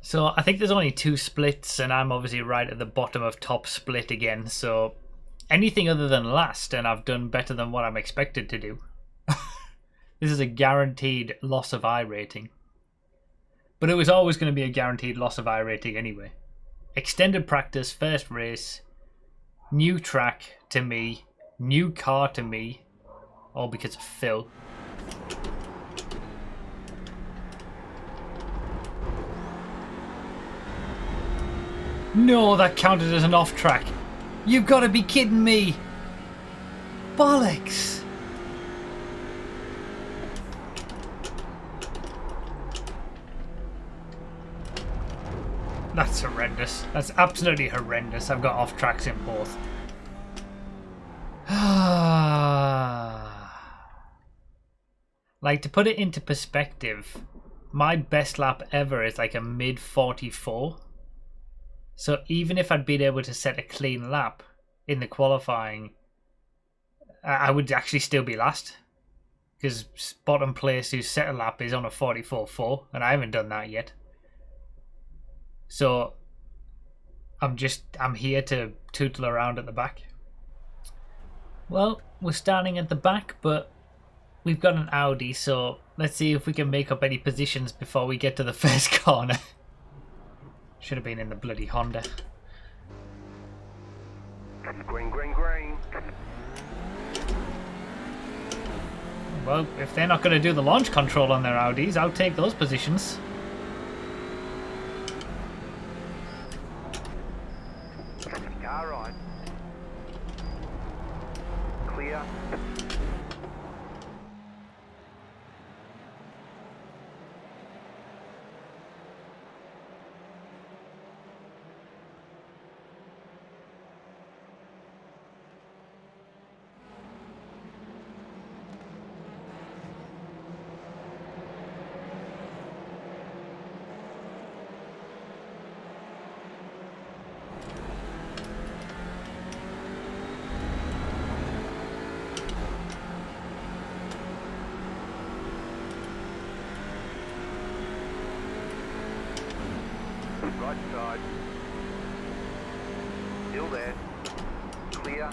So I think there's only 2 splits, and I'm obviously right at the bottom of top split again. So anything other than last, and I've done better than what I'm expected to do. This is a guaranteed loss of iRating. But it was always going to be a guaranteed loss of iRating anyway. Extended practice, first race, new track to me, new car to me, all because of Phil. No, that counted as an off track. You've got to be kidding me. Bollocks. That's horrendous. That's absolutely horrendous. I've got off tracks in both. Like, to put it into perspective, my best lap ever is like a mid 44. So even if I'd been able to set a clean lap in the qualifying, I would actually still be last. Because bottom place who's set a lap is on a 44.4, and I haven't done that yet. So I'm here to tootle around at the back. Well, we're starting at the back, but we've got an Audi, so let's see if we can make up any positions before we get to the first corner. Should have been in the bloody Honda. Green, green, green. Well, if they're not going to do the launch control on their Audis, I'll take those positions. Car right. Clear. Right side. Still there. Clear.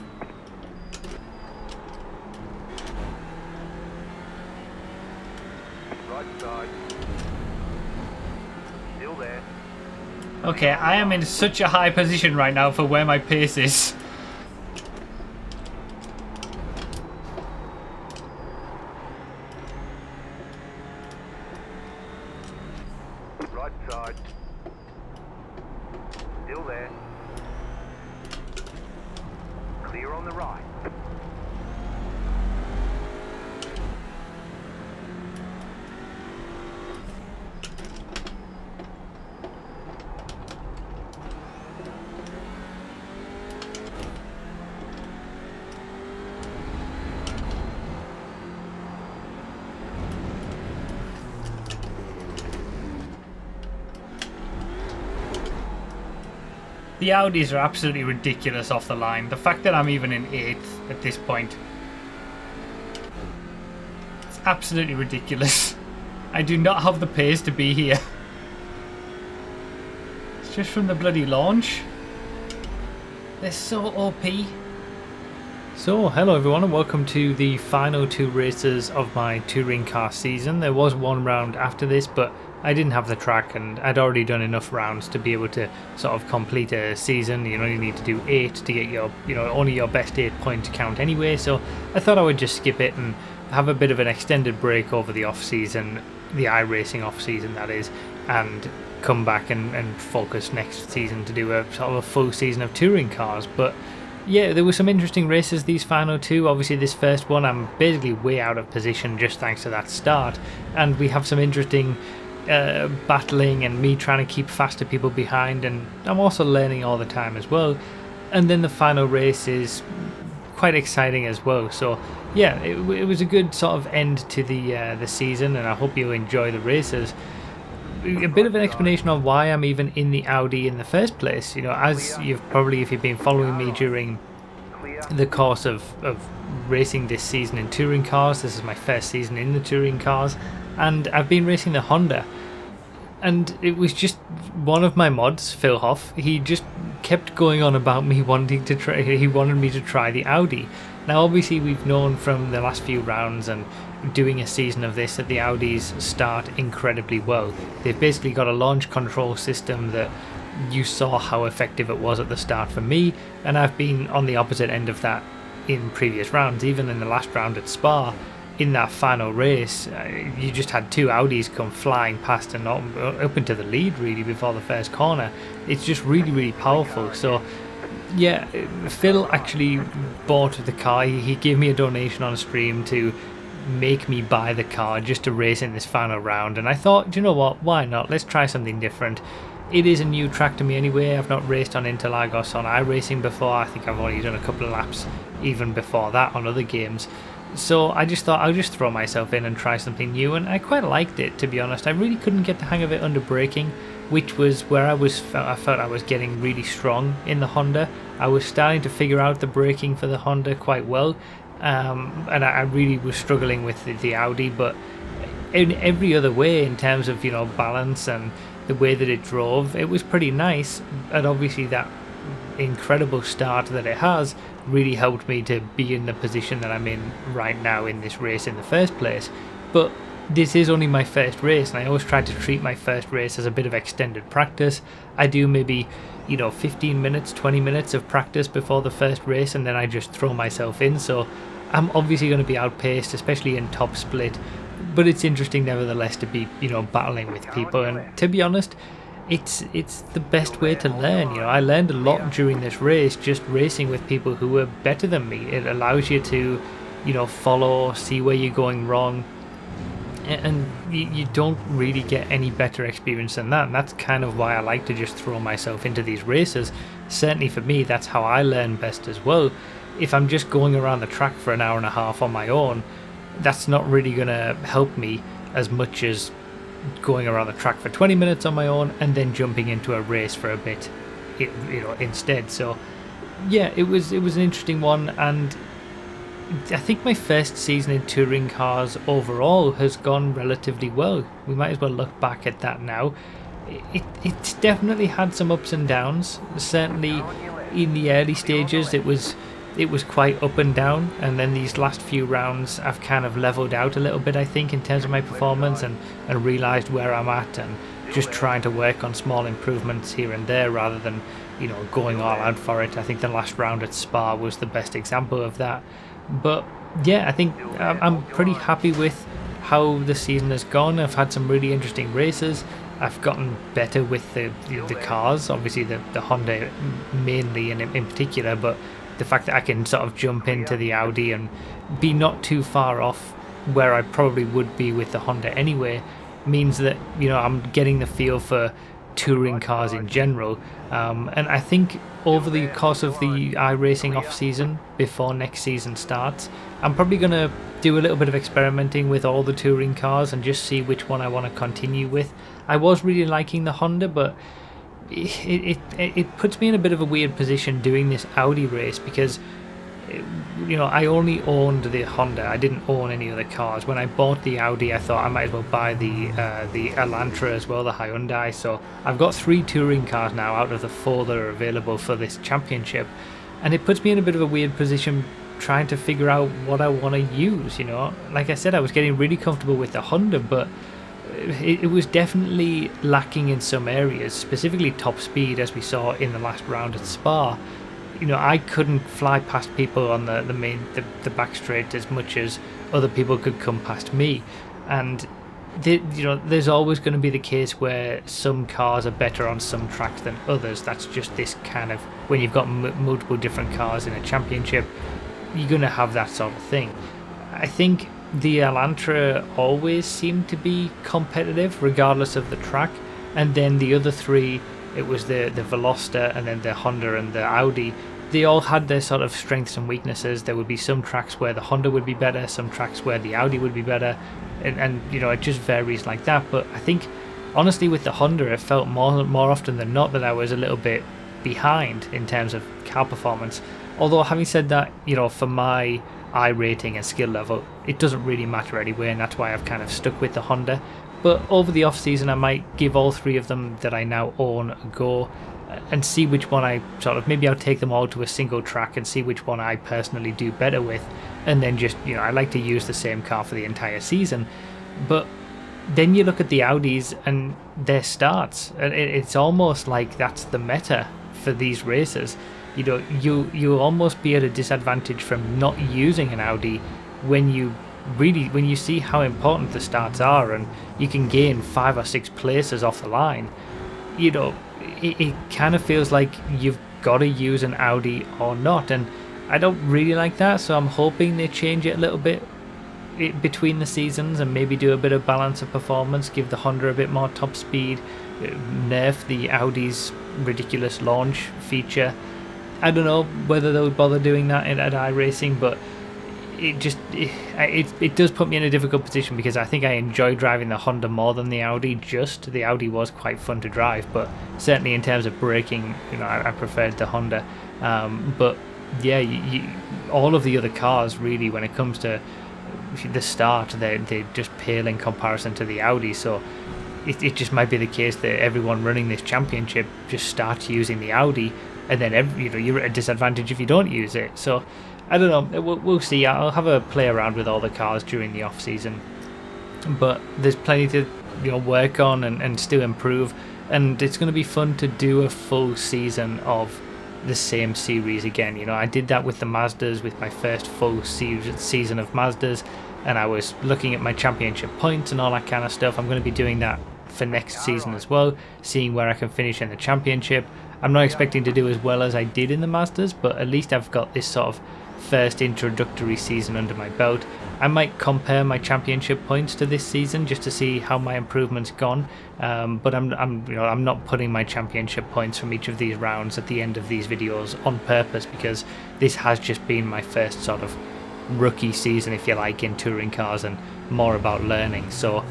Right side. Still there. Okay, I am in such a high position right now for where my pace is. Right side. Still there. Clear on the right. The Audis are absolutely ridiculous off the line. The fact that I'm even in 8th at this point, it's absolutely ridiculous. I do not have the pace to be here. It's just from the bloody launch. They're so OP. So, hello everyone and welcome to the final 2 races of my touring car season. There was one round after this, but I didn't have the track and I'd already done enough rounds to be able to sort of complete a season. You know, you need to do 8 to get your, only your best 8 point count anyway. So I thought I would just skip it and have a bit of an extended break over the off season, the iRacing off season that is, and come back and focus next season to do a sort of a full season of touring cars. But yeah, there were some interesting races these final 2. Obviously this first one I'm basically way out of position just thanks to that start, and we have some interesting battling and me trying to keep faster people behind, and I'm also learning all the time as well. And then the final race is quite exciting as well. So yeah, it was a good sort of end to the season, and I hope you enjoy the races. A bit of an explanation on why I'm even in the Audi in the first place. You know, as you've probably, if you've been following me during the course of racing this season in touring cars, this is my first season in the touring cars, and I've been racing the Honda. And it was just one of my mods, Phil Hoff. He just kept going on about me wanting to try. He wanted me to try the Audi. Now, obviously, we've known from the last few rounds and doing a season of this that the Audis start incredibly well. They've basically got a launch control system that you saw how effective it was at the start for me, and I've been on the opposite end of that in previous rounds. Even in the last round at Spa, in that final race, you just had two Audis come flying past and up into the lead really before the first corner. It's just really, really powerful. So yeah, Phil actually bought the car. He gave me a donation on stream to make me buy the car just to race in this final round, and I thought, you know what, why not? Let's try something different. It is a new track to me anyway. I've not raced on Interlagos on iRacing before. I think I've only done a couple of laps even before that on other games. So I just thought I'll just throw myself in and try something new, and I quite liked it, to be honest. I really couldn't get the hang of it under braking, which was where I felt I was getting really strong in the Honda. I was starting to figure out the braking for the Honda quite well, and I really was struggling with the Audi, but in every other way, in terms of, you know, balance and the way that it drove, it was pretty nice. And obviously that incredible start that it has really helped me to be in the position that I'm in right now in this race in the first place. But this is only my first race, and I always try to treat my first race as a bit of extended practice. I do maybe, you know, 15 minutes, 20 minutes of practice before the first race, and then I just throw myself in. So I'm obviously going to be outpaced, especially in top split, but it's interesting nevertheless to be, you know, battling with people. And to be honest, it's the best way to learn. You know, I learned a lot during this race just racing with people who were better than me. It allows you to, you know, follow, see where you're going wrong, and you don't really get any better experience than that. And that's kind of why I like to just throw myself into these races. Certainly for me, that's how I learn best as well. If I'm just going around the track for an hour and a half on my own, that's not really going to help me as much as going around the track for 20 minutes on my own and then jumping into a race for a bit, you know, instead. So yeah, it was an interesting one, and I think my first season in touring cars overall has gone relatively well. We might as well look back at that now. It's definitely had some ups and downs. Certainly in the early stages it was quite up and down, and then these last few rounds I've kind of leveled out a little bit, I think, in terms of my performance, and realised where I'm at, and just trying to work on small improvements here and there rather than, you know, going all out for it. I think the last round at Spa was the best example of that. But yeah, I think I'm pretty happy with how the season has gone. I've had some really interesting races. I've gotten better with the cars, obviously the Honda mainly and in particular, but the fact that I can sort of jump into the Audi and be not too far off where I probably would be with the Honda anyway means that, you know, I'm getting the feel for touring cars in general. And I think over the course of the iRacing off season before next season starts, I'm probably going to do a little bit of experimenting with all the touring cars and just see which one I want to continue with. I was really liking the Honda, but it puts me in a bit of a weird position doing this Audi race because, you know, I only owned the Honda. I didn't own any other cars. When I bought the Audi, I thought I might as well buy the Elantra as well, the Hyundai. So I've got 3 touring cars now out of the 4 that are available for this championship, and it puts me in a bit of a weird position trying to figure out what I want to use. You know, like I said, I was getting really comfortable with the Honda, but it was definitely lacking in some areas, specifically top speed, as we saw in the last round at Spa. You know, I couldn't fly past people on the back straight as much as other people could come past me, and you know, there's always going to be the case where some cars are better on some tracks than others. That's just this kind of, when you've got multiple different cars in a championship, you're going to have that sort of thing. I think the Elantra always seemed to be competitive regardless of the track, and then the other 3, it was the Veloster and then the Honda and the Audi, they all had their sort of strengths and weaknesses. There would be some tracks where the Honda would be better, some tracks where the Audi would be better, and you know, it just varies like that. But I think honestly with the Honda, it felt more often than not that I was a little bit behind in terms of car performance. Although having said that, you know, for my iRating and skill level, it doesn't really matter anyway, and that's why I've kind of stuck with the Honda. But over the off season, I might give all 3 of them that I now own a go and see which one I sort of, maybe I'll take them all to a single track and see which one I personally do better with, and then just, you know, I like to use the same car for the entire season. But then you look at the Audis and their starts, and it's almost like that's the meta for these races. You know, you'll almost be at a disadvantage from not using an Audi when you see how important the starts are, and you can gain 5 or 6 places off the line. You know, it kind of feels like you've got to use an Audi or not, and I don't really like that, so I'm hoping they change it a little bit between the seasons and maybe do a bit of balance of performance, give the Honda a bit more top speed, nerf the Audi's ridiculous launch feature. I don't know whether they would bother doing that at iRacing, but it does put me in a difficult position, because I think I enjoy driving the Honda more than the Audi. The Audi was quite fun to drive, but certainly in terms of braking, you know, I preferred the Honda. But yeah, all of the other cars really, when it comes to the start, they just pale in comparison to the Audi. So it just might be the case that everyone running this championship just starts using the Audi, and then you're at a disadvantage if you don't use it. So I don't know, we'll see. I'll have a play around with all the cars during the off season, but there's plenty to, you know, work on and still improve, and it's going to be fun to do a full season of the same series again. You know, I did that with the Mazdas, with my first full season of Mazdas, and I was looking at my championship points and all that kind of stuff. I'm going to be doing that for next season as well, seeing where I can finish in the championship. I'm not expecting to do as well as I did in the Mazdas, but at least I've got this sort of first introductory season under my belt. I might compare my championship points to this season just to see how my improvement's gone, but I'm not putting my championship points from each of these rounds at the end of these videos on purpose, because this has just been my first sort of rookie season, if you like, in touring cars, and more about learning. So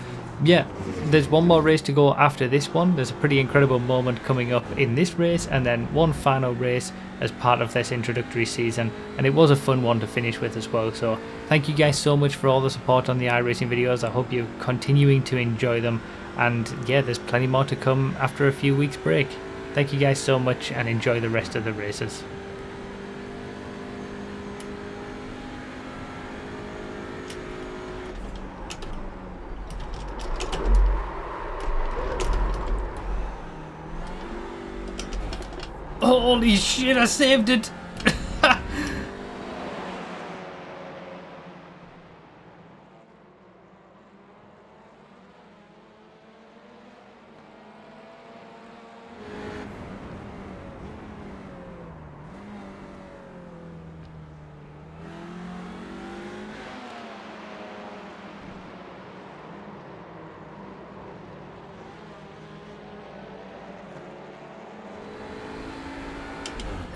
yeah, there's one more race to go after this one. There's a pretty incredible moment coming up in this race, and then one final race as part of this introductory season, and it was a fun one to finish with as well. So thank you guys so much for all the support on the iRacing videos. I hope you're continuing to enjoy them, and yeah, there's plenty more to come after a few weeks break. Thank you guys so much, and enjoy the rest of the races. Holy shit, I saved it!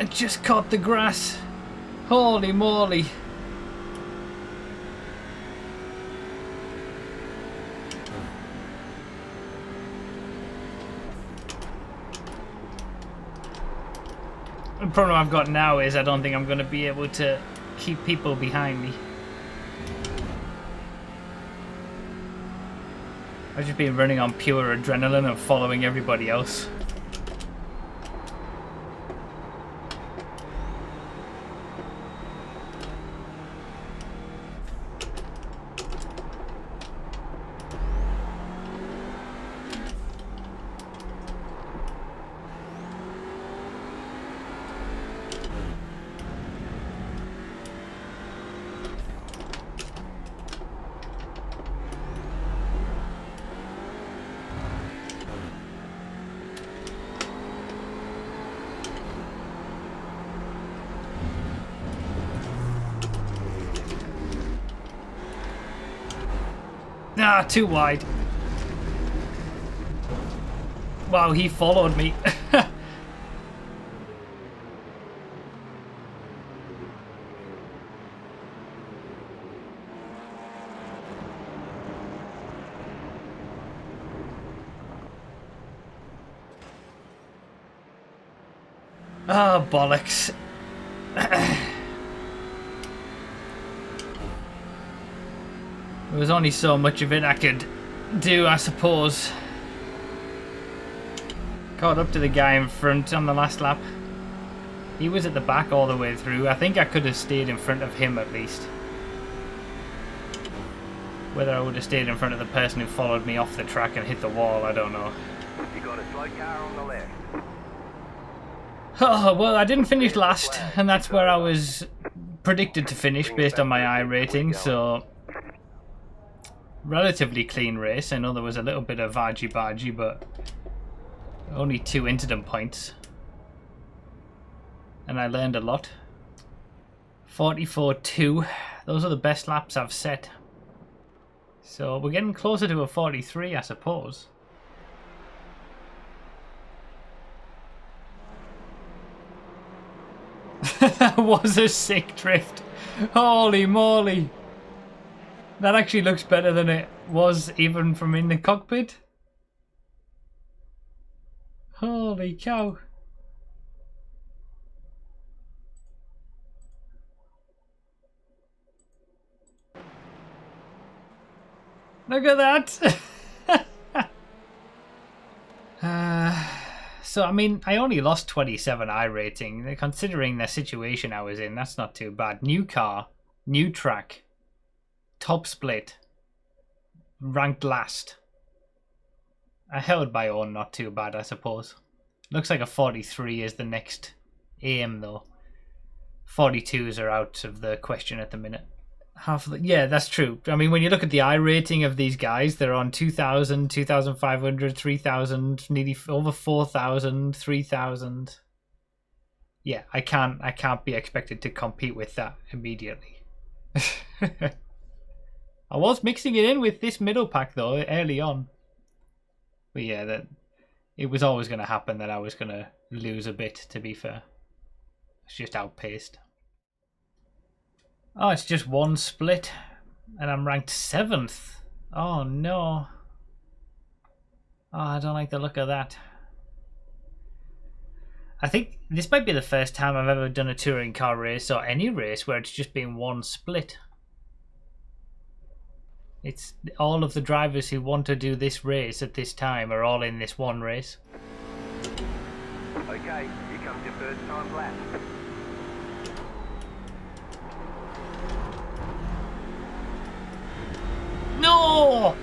I just caught the grass. Holy moly. The problem I've got now is I don't think I'm going to be able to keep people behind me. I've just been running on pure adrenaline and following everybody else. Ah, too wide. Wow, he followed me. Ah, oh, bollocks. There was only so much of it I could do, I suppose. Caught up to the guy in front on the last lap. He was at the back all the way through. I think I could have stayed in front of him at least. Whether I would have stayed in front of the person who followed me off the track and hit the wall, I don't know. You got a slow car on the left. Oh, well, I didn't finish last, and that's where I was predicted to finish based on my iRating, so relatively clean race. I know there was a little bit of argy-bargy, but only 2 incident points. And I learned a lot. 44.2. Those are the best laps I've set. So we're getting closer to a 43, I suppose. That was a sick drift. Holy moly. That actually looks better than it was even from in the cockpit. Holy cow. Look at that! So, I mean, I only lost 27 iRating. Considering the situation I was in, that's not too bad. New car, new track, top split, ranked last. I held my own, not too bad, I suppose. Looks like a 43 is the next aim, though. 42s are out of the question at the minute. Half of the, yeah, that's true. I mean, when you look at the iRating of these guys, they're on 2,000, 2,500, 3,000, nearly over 4,000, 3,000. Yeah, I can't be expected to compete with that immediately. I was mixing it in with this middle pack though early on, but yeah, that it was always going to happen that I was going to lose a bit. To be fair, it's just outpaced. Oh, it's just one split, and I'm ranked 7th. Oh no. Oh, I don't like the look of that. I think this might be the first time I've ever done a touring car race, or any race, where it's just been one split. It's all of the drivers who want to do this race at this time are all in this one race. Okay, here comes your first time lap. No!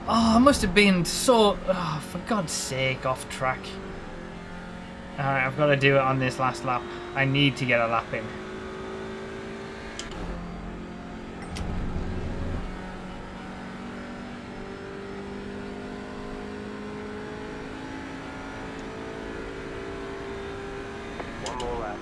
Oh, I must have been so... Oh, for God's sake, off track. Alright, I've got to do it on this last lap. I need to get a lap in. One more lap.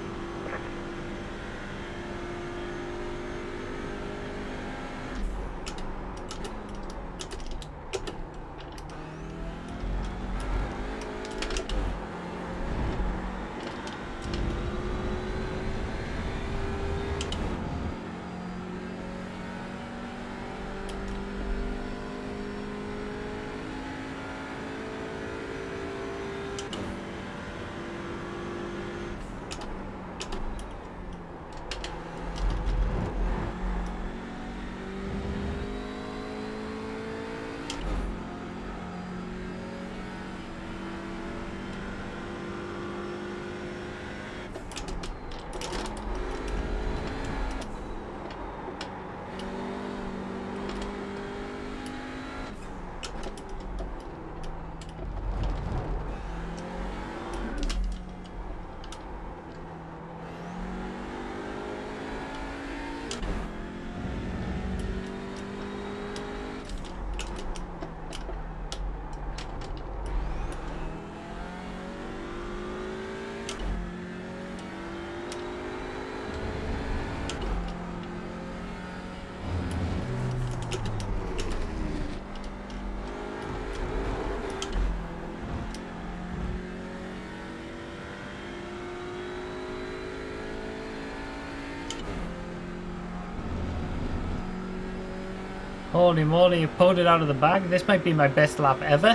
Holy moly, you pulled it out of the bag. This might be my best lap ever.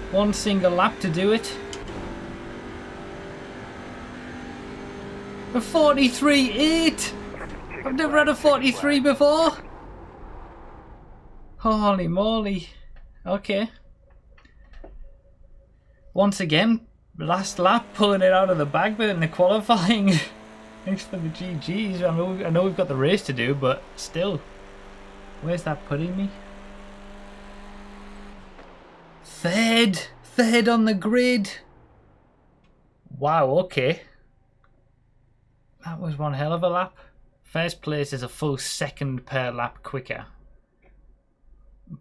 One single lap to do it. A 43.8! I've never had a 43 before. Holy moly. Okay. Once again, last lap, pulling it out of the bag bit in the qualifying. Thanks for the GGs. I know we've got the race to do, but still. Where's that putting me? Third. Third on the grid. Wow, okay. That was one hell of a lap. First place is a full second per lap quicker.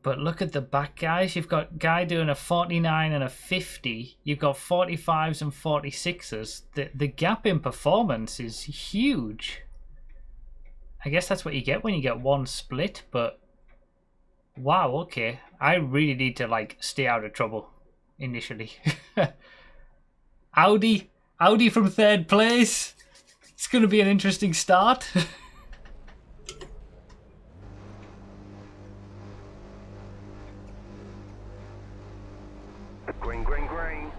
But look at the back, guys. You've got guy doing a 49 and a 50. You've got 45s and 46s. The gap in performance is huge. I guess that's what you get when you get one split, but wow, okay. I really need to like stay out of trouble initially. Audi from third place. It's going to be an interesting start. Green, green, green.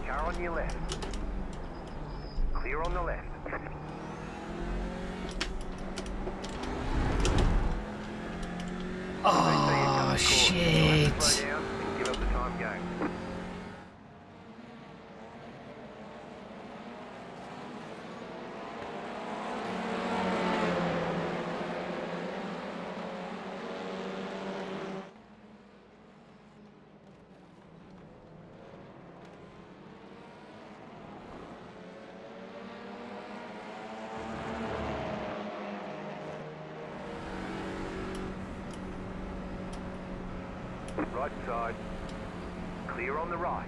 Car on your left. Clear on the left. Oh, shit. Slow down and give up the time game. Right side. Clear on the right.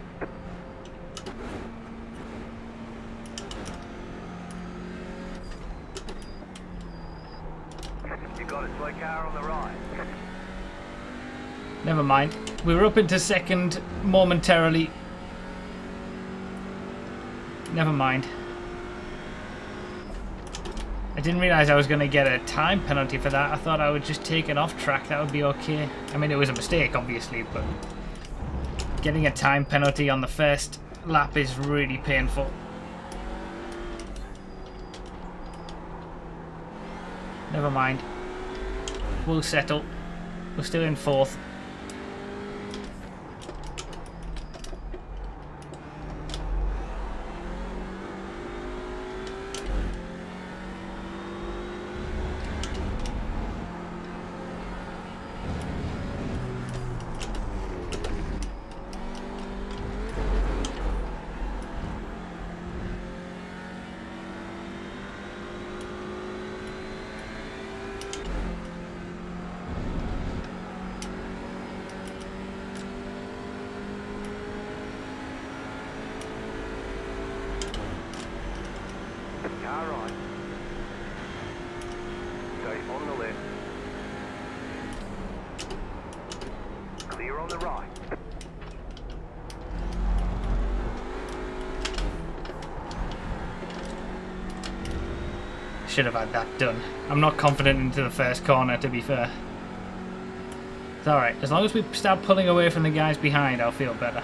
You got a slow car on the right. Never mind. We were up into second momentarily. Never mind. I didn't realise I was going to get a time penalty for that. I thought I would just take it off track. That would be okay. I mean, it was a mistake, obviously, but getting a time penalty on the first lap is really painful. Never mind. We'll settle. We're still in fourth. Car on. Stay on the left. Clear on the right. Should have had that done. I'm not confident into the first corner, to be fair. It's alright. As long as we start pulling away from the guys behind, I'll feel better.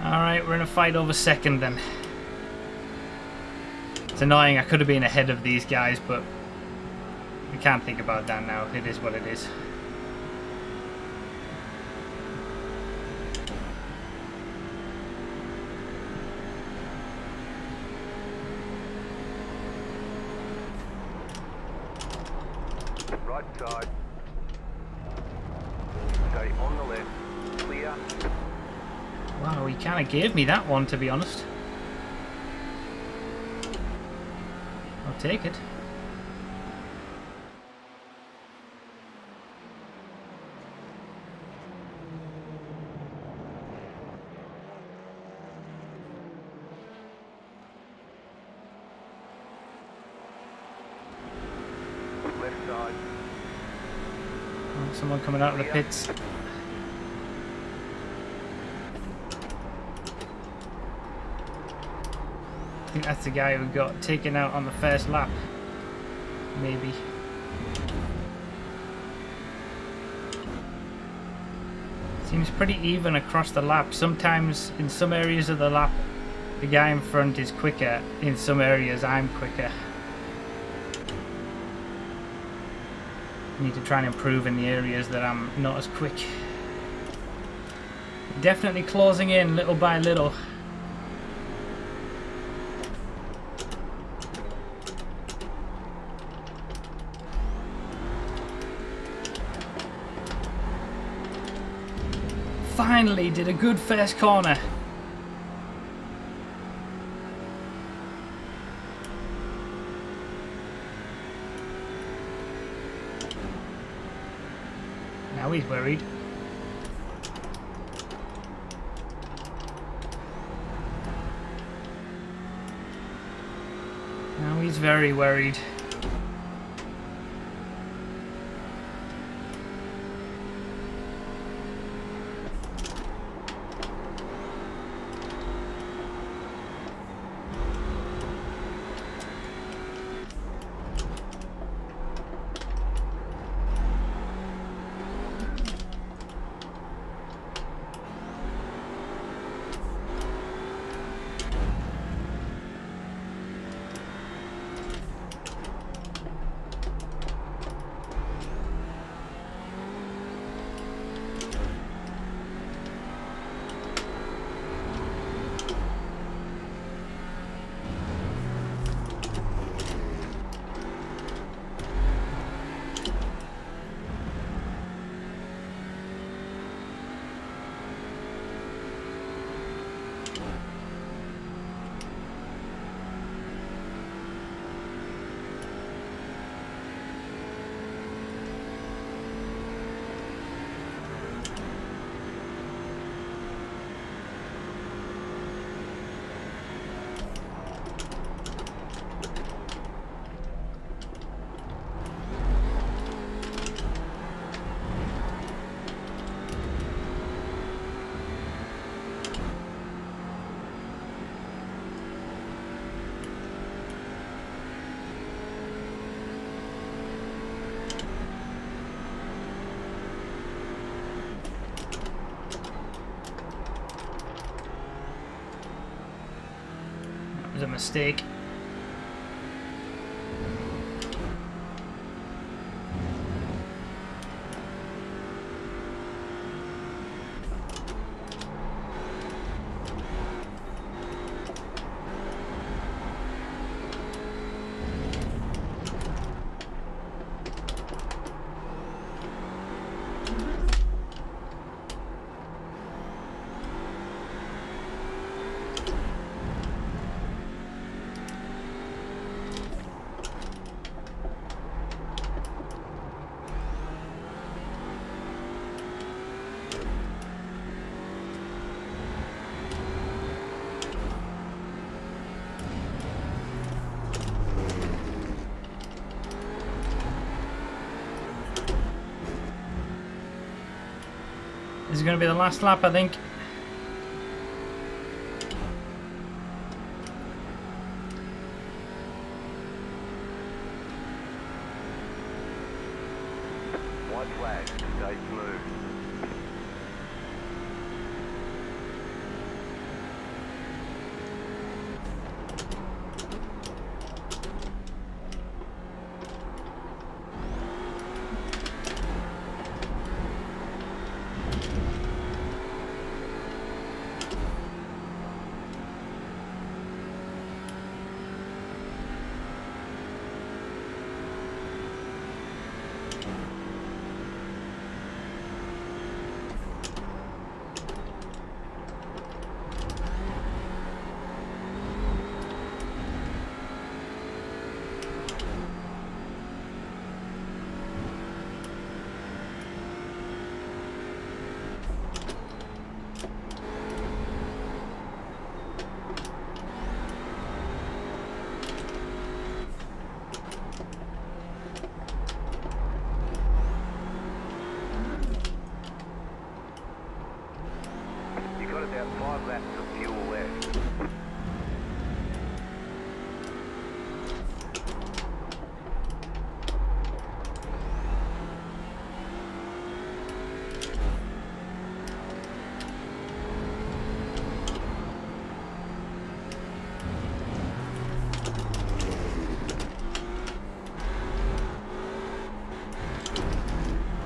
Alright, we're in a fight over second then. It's annoying, I could have been ahead of these guys, but I can't think about that now. It is what it is. Right side. Stay on the left. Clear. Wow, he kind of gave me that one, to be honest. I'll take it. Left side. Oh, someone coming out of the pits. I think that's the guy who got taken out on the first lap. Maybe. Seems pretty even across the lap. Sometimes in some areas of the lap the guy in front is quicker. In some areas I'm quicker. Need to try and improve in the areas that I'm not as quick. Definitely closing in little by little. Finally did a good first corner. Now he's worried. Now he's very worried. Was a mistake. This is going to be the last lap, I think. White flag. Stay smooth.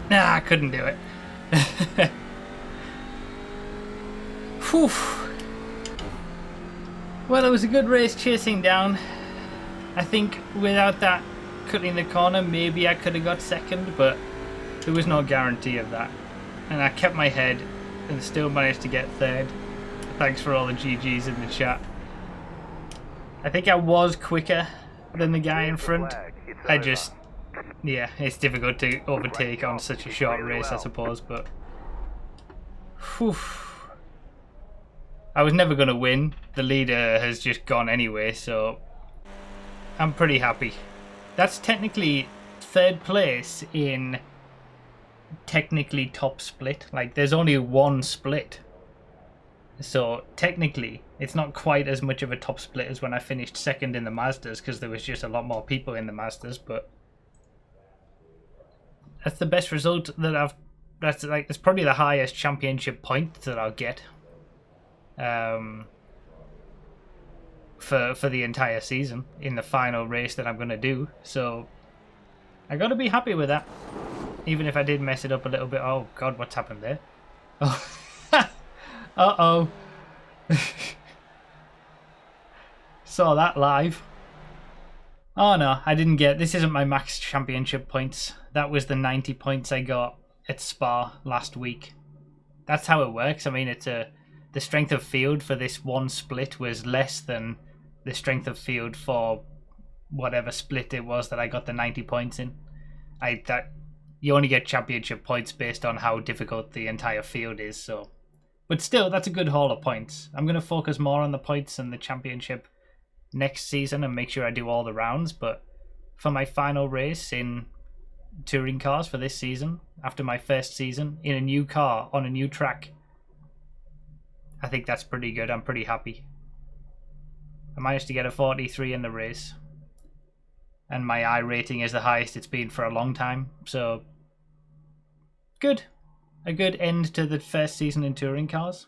Nah, I couldn't do it. Whew. Well, it was a good race chasing down. I think without that cutting the corner, maybe I could have got second, but there was no guarantee of that. And I kept my head and still managed to get third. Thanks for all the GGs in the chat. I think I was quicker than the guy in front. I just, yeah, it's difficult to overtake on such a short race, I suppose, but whew. I was never going to win. The leader has just gone anyway, so I'm pretty happy. That's technically third place in technically top split. Like, there's only one split. So technically, it's not quite as much of a top split as when I finished second in the Masters, because there was just a lot more people in the Masters, but that's the best result that I've... That's probably the highest championship point that I'll get. For the entire season in the final race that I'm going to do. So I got to be happy with that. Even if I did mess it up a little bit. Oh god, what's happened there? Oh. Uh-oh. Saw that live. Oh no, I didn't get... This isn't my max championship points. That was the 90 points I got at Spa last week. That's how it works. I mean, it's a... The strength of field for this one split was less than the strength of field for whatever split it was that I got the 90 points in. You only get championship points based on how difficult the entire field is, so... But still, that's a good haul of points. I'm going to focus more on the points and the championship next season and make sure I do all the rounds, but for my final race in touring cars for this season, after my first season, in a new car, on a new track, I think that's pretty good. I'm pretty happy. I managed to get a 43 in the race. And my iRating is the highest it's been for a long time. So, good. A good end to the first season in touring cars.